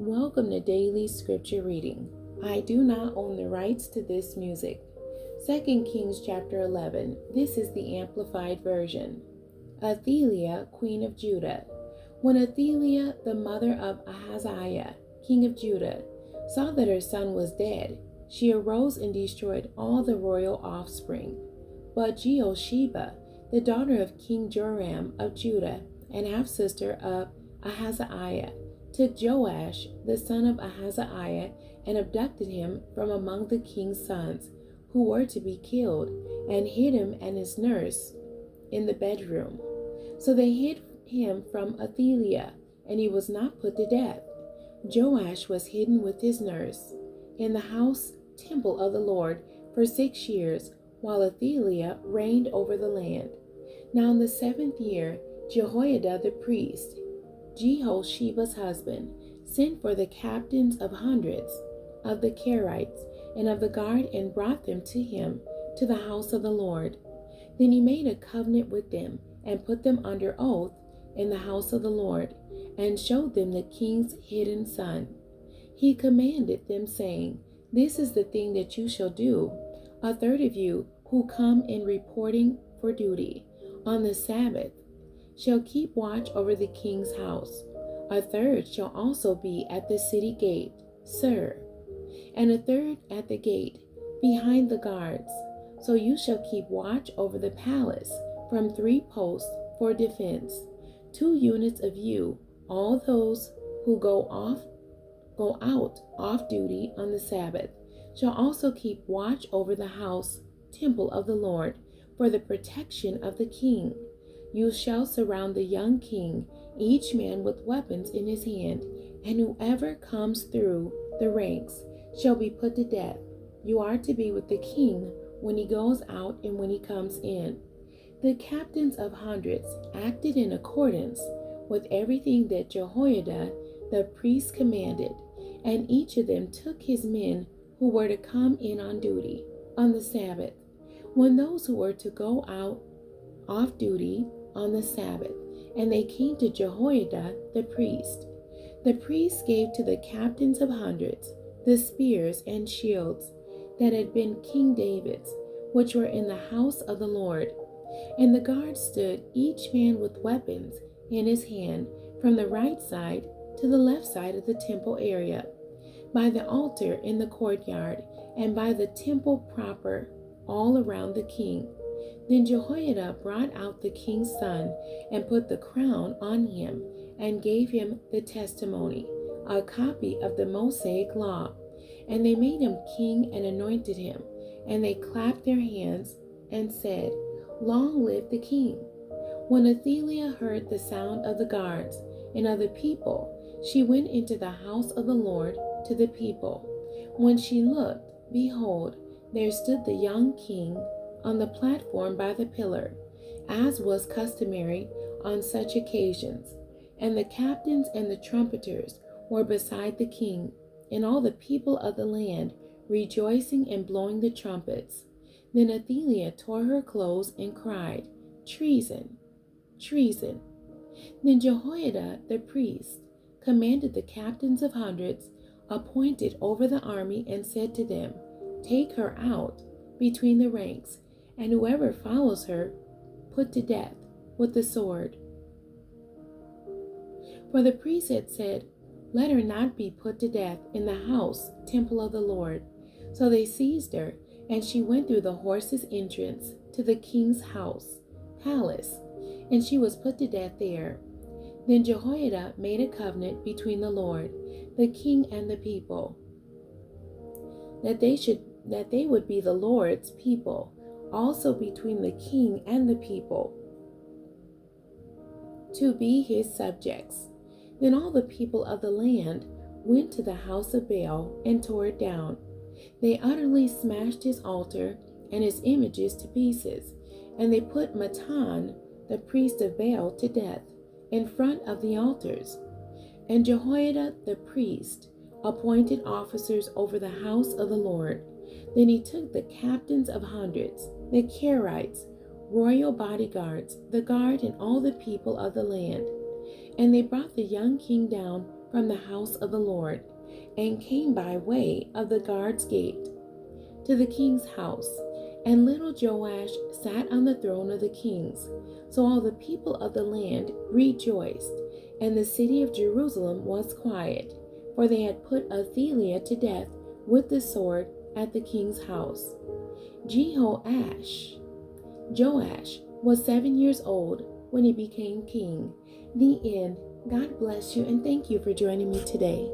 Welcome to Daily Scripture Reading. I do not own the rights to this music. 2 Kings chapter 11. This is the Amplified Version. Athaliah, Queen of Judah. When Athaliah, the mother of Ahaziah, king of Judah, saw that her son was dead, she arose and destroyed all the royal offspring. But Jehosheba, the daughter of King Joram of Judah and half-sister of Ahaziah, took Joash, the son of Ahaziah, and abducted him from among the king's sons who were to be killed, and hid him and his nurse in the bedroom. So they hid him from Athaliah, and he was not put to death. Joash was hidden with his nurse in the house temple of the Lord for 6 years, while Athaliah reigned over the land. Now in the 7th year, Jehoiada the priest, Jehosheba's husband, sent for the captains of hundreds of the Kerites and of the guard, and brought them to him to the house of the Lord. Then he made a covenant with them, and put them under oath in the house of the Lord, and showed them the king's hidden son. He commanded them, saying, "This is the thing that you shall do. A third of you who come in reporting for duty on the Sabbath shall keep watch over the king's house. A third shall also be at the city gate, sir, and a third at the gate behind the guards. So you shall keep watch over the palace from 3 posts for defense. 2 units of you, all those who go out off duty on the Sabbath, shall also keep watch over the house temple of the Lord for the protection of the king. You shall surround the young king, each man with weapons in his hand, and whoever comes through the ranks shall be put to death. You are to be with the king when he goes out and when he comes in." The captains of hundreds acted in accordance with everything that Jehoiada the priest commanded, and each of them took his men who were to come in on duty on the Sabbath. When those who were to go out off duty on the Sabbath, and they came to Jehoiada the priest gave to the captains of hundreds the spears and shields that had been King David's, which were in the house of the Lord. And the guards stood, each man with weapons in his hand, from the right side to the left side of the temple area, by the altar in the courtyard, and by the temple proper, all around the king. Then Jehoiada brought out the king's son, and put the crown on him, and gave him the testimony, a copy of the Mosaic law. And they made him king and anointed him. And they clapped their hands and said, "Long live the king." When Athaliah heard the sound of the guards and of the people, she went into the house of the Lord to the people. When she looked, behold, there stood the young king on the platform by the pillar, as was customary on such occasions. And the captains and the trumpeters were beside the king, and all the people of the land rejoicing and blowing the trumpets. Then Athaliah tore her clothes and cried, "Treason! Treason!" Then Jehoiada the priest commanded the captains of hundreds appointed over the army, and said to them, "Take her out between the ranks, and whoever follows her put to death with the sword." For the priest had said, "Let her not be put to death in the house temple of the Lord." So they seized her, and she went through the horses' entrance to the king's palace, and she was put to death there. Then Jehoiada made a covenant between the Lord, the king, and the people, that they would be the Lord's people, also between the king and the people, to be his subjects. Then all the people of the land went to the house of Baal and tore it down. They utterly smashed his altar and his images to pieces, and they put Mattan, the priest of Baal, to death in front of the altars. And Jehoiada the priest appointed officers over the house of the Lord. Then he took the captains of hundreds, the Kerites, royal bodyguards, the guard, and all the people of the land. And they brought the young king down from the house of the Lord, and came by way of the guard's gate to the king's house. And little Joash sat on the throne of the kings. So all the people of the land rejoiced, and the city of Jerusalem was quiet, for they had put Athaliah to death with the sword at the king's house. Joash was 7 years old when he became king. The end. God bless you, and thank you for joining me today.